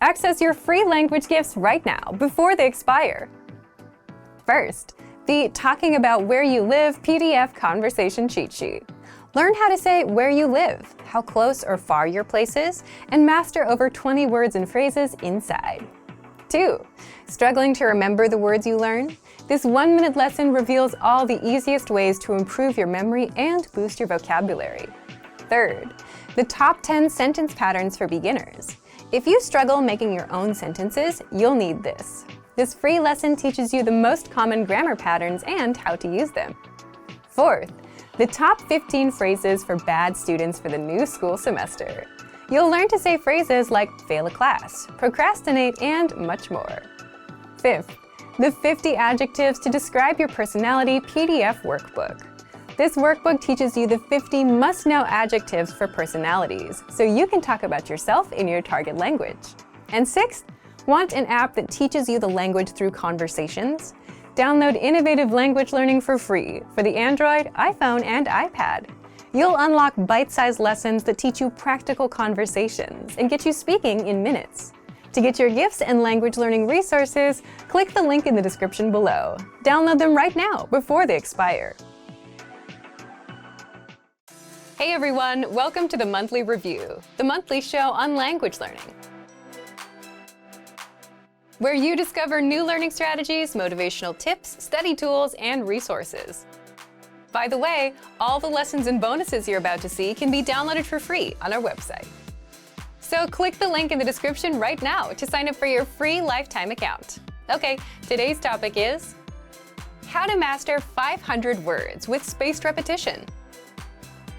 Access your free language gifts right now before they expire. First, the Talking About Where You Live PDF Conversation Cheat Sheet. Learn how to say where you live, how close or far your place is, and master over 20 words and phrases inside. 2. Struggling to remember the words you learn? This 1-minute lesson reveals all the easiest ways to improve your memory and boost your vocabulary. Third, the Top 10 Sentence Patterns for Beginners. If you struggle making your own sentences, you'll need this. This free lesson teaches you the most common grammar patterns and how to use them. Fourth, the Top 15 Phrases for Bad Students for the New School Semester. You'll learn to say phrases like fail a class, procrastinate, and much more. Fifth, the 50 Adjectives to Describe Your Personality PDF Workbook. This workbook teaches you the 50 must-know adjectives for personalities, so you can talk about yourself in your target language. And sixth, want an app that teaches you the language through conversations? Download innovative language learning for free for the Android, iPhone, and iPad. You'll unlock bite-sized lessons that teach you practical conversations and get you speaking in minutes. To get your gifts and language learning resources, click the link in the description below. Download them right now before they expire. Hey everyone, welcome to the Monthly Review, the monthly show on language learning, where you discover new learning strategies, motivational tips, study tools, and resources. By the way, all the lessons and bonuses you're about to see can be downloaded for free on our website. So click the link in the description right now to sign up for your free lifetime account. Okay, today's topic is how to master 500 words with spaced repetition.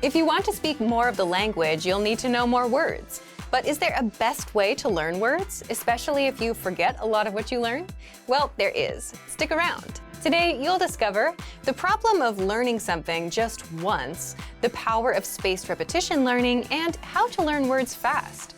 If you want to speak more of the language, you'll need to know more words. But is there a best way to learn words, especially if you forget a lot of what you learn? Well, there is. Stick around. Today, you'll discover the problem of learning something just once, the power of spaced repetition learning, and how to learn words fast.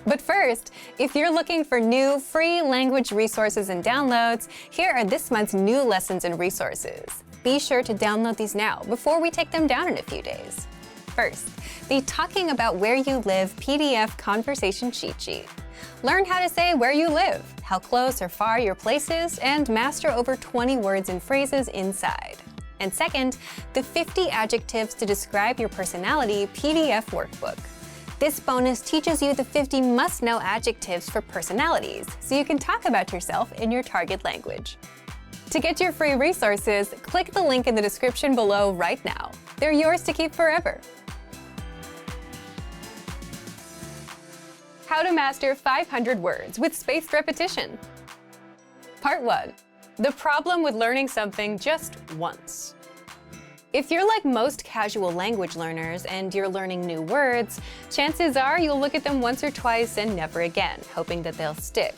But first, if you're looking for new free language resources and downloads, here are this month's new lessons and resources. Be sure to download these now before we take them down in a few days. First, the Talking About Where You Live PDF Conversation Cheat Sheet. Learn how to say where you live, how close or far your place is, and master over 20 words and phrases inside. And second, the 50 Adjectives to Describe Your Personality PDF Workbook. This bonus teaches you the 50 must-know adjectives for personalities, so you can talk about yourself in your target language. To get your free resources, click the link in the description below right now. They're yours to keep forever. How to master 500 words with spaced repetition. Part 1. The problem with learning something just once. If you're like most casual language learners and you're learning new words, chances are you'll look at them once or twice and never again, hoping that they'll stick.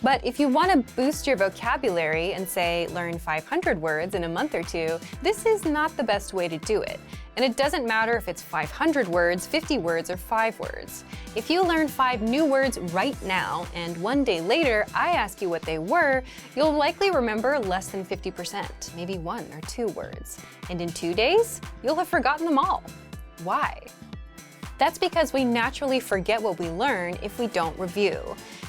But if you want to boost your vocabulary and say learn 500 words in a month or two, this is not the best way to do it. And it doesn't matter if it's 500 words, 50 words, or 5 words. If you learn 5 new words right now and one day later I ask you what they were, you'll likely remember less than 50%, maybe 1 or 2 words. And in 2 days, you'll have forgotten them all. Why? That's because we naturally forget what we learn if we don't review.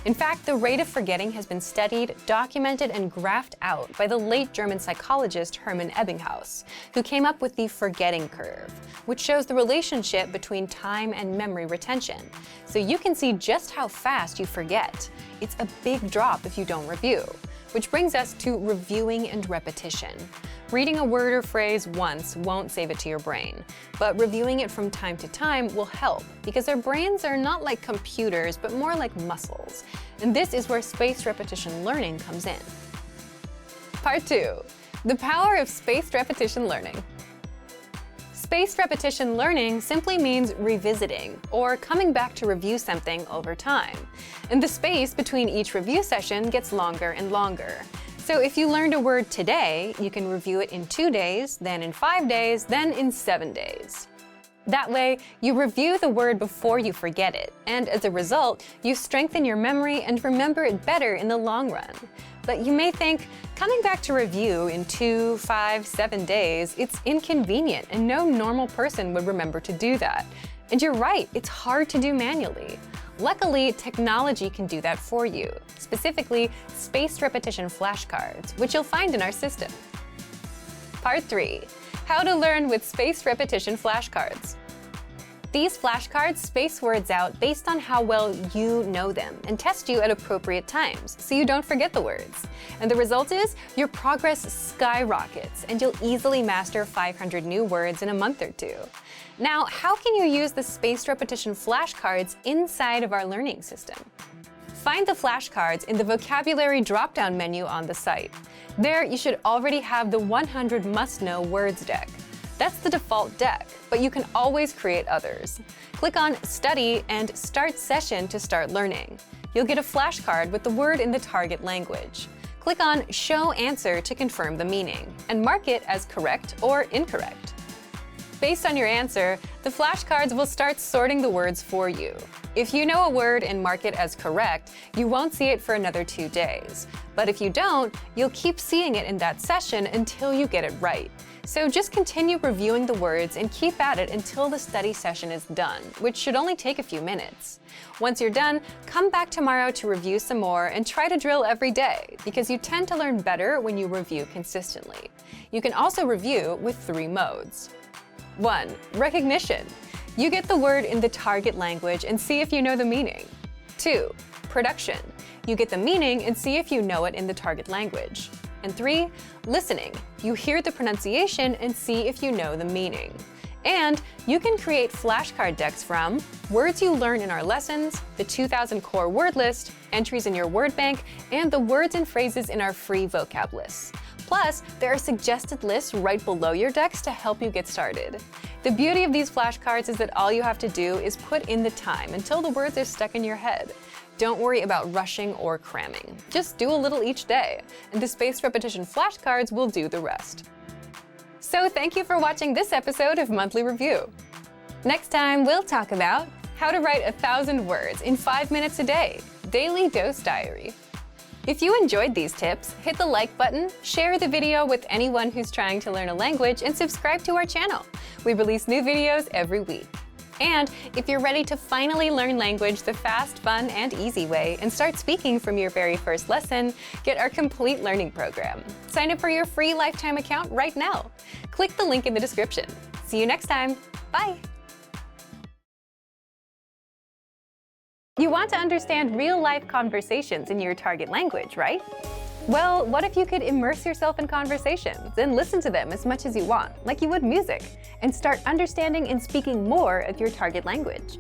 In fact, the rate of forgetting has been studied, documented, and graphed out by the late German psychologist Hermann Ebbinghaus, who came up with the forgetting curve, which shows the relationship between time and memory retention. So you can see just how fast you forget. It's a big drop if you don't review. Which brings us to reviewing and repetition. Reading a word or phrase once won't save it to your brain, but reviewing it from time to time will help because our brains are not like computers, but more like muscles. And this is where spaced repetition learning comes in. Part 2. The power of spaced repetition learning. Spaced repetition learning simply means revisiting, or coming back to review something over time. And the space between each review session gets longer and longer. So if you learned a word today, you can review it in 2 days, then in 5 days, then in 7 days. That way, you review the word before you forget it, and as a result, you strengthen your memory and remember it better in the long run. But you may think, coming back to review in 2, 5, 7 days, it's inconvenient and no normal person would remember to do that. And you're right, it's hard to do manually. Luckily, technology can do that for you, specifically spaced repetition flashcards, which you'll find in our system. Part 3. How to learn with spaced repetition flashcards. These flashcards space words out based on how well you know them and test you at appropriate times so you don't forget the words. And the result is your progress skyrockets and you'll easily master 500 new words in a month or two. Now, how can you use the spaced repetition flashcards inside of our learning system? Find the flashcards in the vocabulary drop-down menu on the site. There, you should already have the 100 must-know words deck. That's the default deck, but you can always create others. Click on Study and Start Session to start learning. You'll get a flashcard with the word in the target language. Click on Show Answer to confirm the meaning, and mark it as correct or incorrect. Based on your answer, the flashcards will start sorting the words for you. If you know a word and mark it as correct, you won't see it for another 2 days. But if you don't, you'll keep seeing it in that session until you get it right. So just continue reviewing the words and keep at it until the study session is done, which should only take a few minutes. Once you're done, come back tomorrow to review some more and try to drill every day, because you tend to learn better when you review consistently. You can also review with 3 modes. 1. Recognition. You get the word in the target language and see if you know the meaning. 2. Production. You get the meaning and see if you know it in the target language. And 3. Listening. You hear the pronunciation and see if you know the meaning. And you can create flashcard decks from words you learn in our lessons, the 2000 core word list, entries in your word bank, and the words and phrases in our free vocab lists. Plus, there are suggested lists right below your decks to help you get started. The beauty of these flashcards is that all you have to do is put in the time until the words are stuck in your head. Don't worry about rushing or cramming. Just do a little each day, and the spaced repetition flashcards will do the rest. So thank you for watching this episode of Monthly Review. Next time, we'll talk about how to write 1,000 words in 5 minutes a day, Daily Dose Diary. If you enjoyed these tips, hit the like button, share the video with anyone who's trying to learn a language, and subscribe to our channel. We release new videos every week. And if you're ready to finally learn language the fast, fun, and easy way and start speaking from your very first lesson, get our complete learning program. Sign up for your free lifetime account right now. Click the link in the description. See you next time. Bye! You want to understand real-life conversations in your target language, right? Well, what if you could immerse yourself in conversations and listen to them as much as you want, like you would music, and start understanding and speaking more of your target language?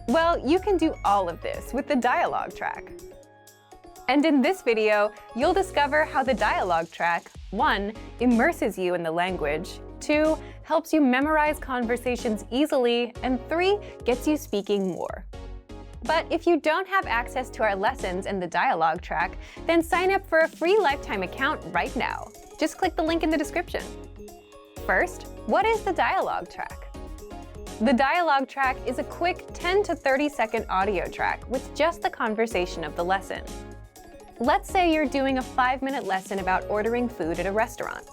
Well, you can do all of this with the dialogue track. And in this video, you'll discover how the dialogue track, 1. Immerses you in the language, 2. Helps you memorize conversations easily, and 3. Gets you speaking more. But if you don't have access to our lessons and the dialogue track, then sign up for a free lifetime account right now. Just click the link in the description. First, what is the dialogue track? The dialogue track is a quick 10 to 30 second audio track with just the conversation of the lesson. Let's say you're doing a 5-minute lesson about ordering food at a restaurant.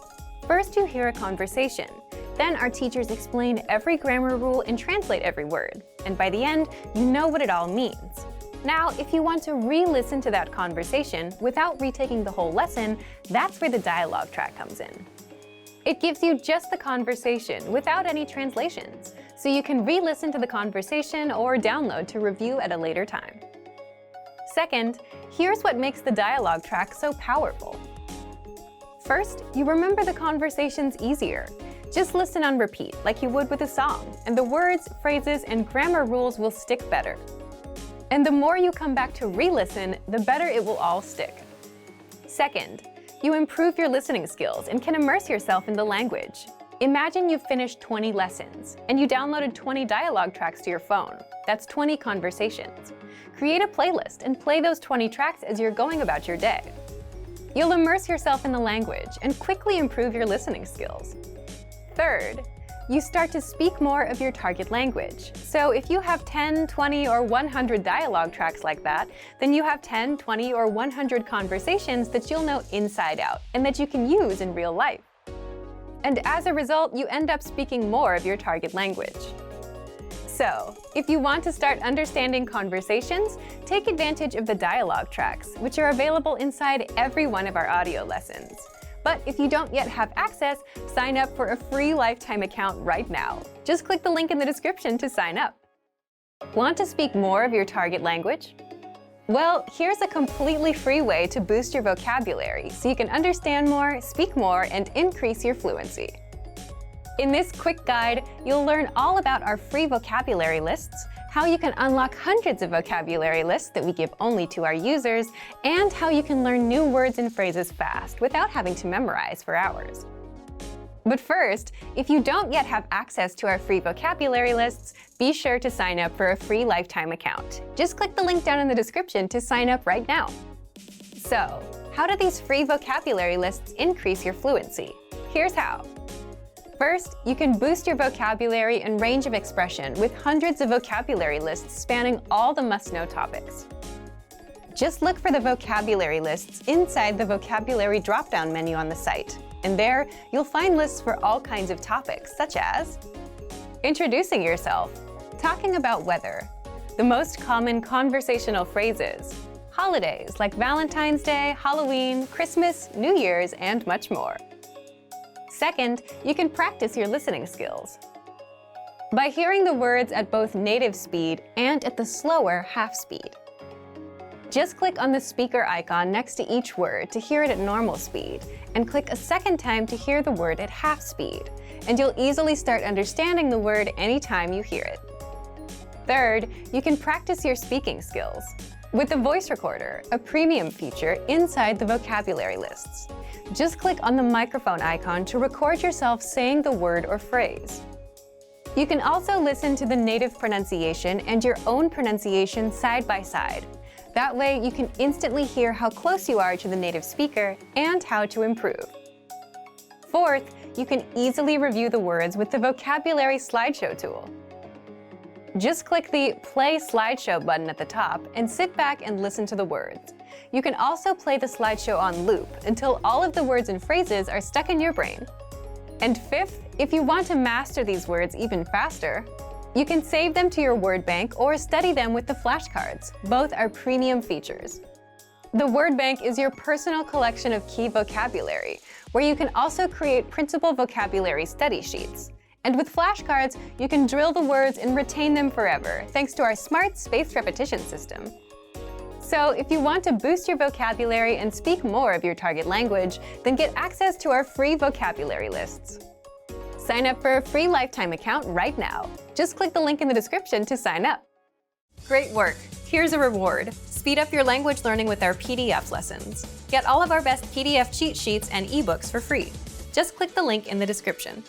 First, you hear a conversation. Then our teachers explain every grammar rule and translate every word. And by the end, you know what it all means. Now, if you want to re-listen to that conversation without retaking the whole lesson, that's where the dialogue track comes in. It gives you just the conversation without any translations, so you can re-listen to the conversation or download to review at a later time. Second, here's what makes the dialogue track so powerful. First, you remember the conversations easier. Just listen on repeat, like you would with a song, and the words, phrases, and grammar rules will stick better. And the more you come back to re-listen, the better it will all stick. Second, you improve your listening skills and can immerse yourself in the language. Imagine you've finished 20 lessons, and you downloaded 20 dialogue tracks to your phone. That's 20 conversations. Create a playlist and play those 20 tracks as you're going about your day. You'll immerse yourself in the language and quickly improve your listening skills. Third, you start to speak more of your target language. So if you have 10, 20, or 100 dialogue tracks like that, then you have 10, 20, or 100 conversations that you'll know inside out and that you can use in real life. And as a result, you end up speaking more of your target language. So, if you want to start understanding conversations, take advantage of the dialogue tracks, which are available inside every one of our audio lessons. But if you don't yet have access, sign up for a free lifetime account right now. Just click the link in the description to sign up. Want to speak more of your target language? Well, here's a completely free way to boost your vocabulary so you can understand more, speak more, and increase your fluency. In this quick guide, you'll learn all about our free vocabulary lists, how you can unlock hundreds of vocabulary lists that we give only to our users, and how you can learn new words and phrases fast without having to memorize for hours. But first, if you don't yet have access to our free vocabulary lists, be sure to sign up for a free lifetime account. Just click the link down in the description to sign up right now. So, how do these free vocabulary lists increase your fluency? Here's how. First, you can boost your vocabulary and range of expression with hundreds of vocabulary lists spanning all the must-know topics. Just look for the vocabulary lists inside the vocabulary drop-down menu on the site, and there you'll find lists for all kinds of topics, such as introducing yourself, talking about weather, the most common conversational phrases, holidays like Valentine's Day, Halloween, Christmas, New Year's, and much more. Second, you can practice your listening skills. By hearing the words at both native speed and at the slower half speed. Just click on the speaker icon next to each word to hear it at normal speed, and click a second time to hear the word at half speed, and you'll easily start understanding the word anytime you hear it. Third, you can practice your speaking skills with the voice recorder, a premium feature inside the vocabulary lists. Just click on the microphone icon to record yourself saying the word or phrase. You can also listen to the native pronunciation and your own pronunciation side by side. That way, you can instantly hear how close you are to the native speaker and how to improve. Fourth, you can easily review the words with the vocabulary slideshow tool. Just click the Play Slideshow button at the top and sit back and listen to the words. You can also play the slideshow on loop until all of the words and phrases are stuck in your brain. And fifth, if you want to master these words even faster, you can save them to your word bank or study them with the flashcards. Both are premium features. The word bank is your personal collection of key vocabulary, where you can also create printable vocabulary study sheets. And with flashcards, you can drill the words and retain them forever, thanks to our smart spaced repetition system. So if you want to boost your vocabulary and speak more of your target language, then get access to our free vocabulary lists. Sign up for a free lifetime account right now. Just click the link in the description to sign up. Great work! Here's a reward. Speed up your language learning with our PDF lessons. Get all of our best PDF cheat sheets and ebooks for free. Just click the link in the description.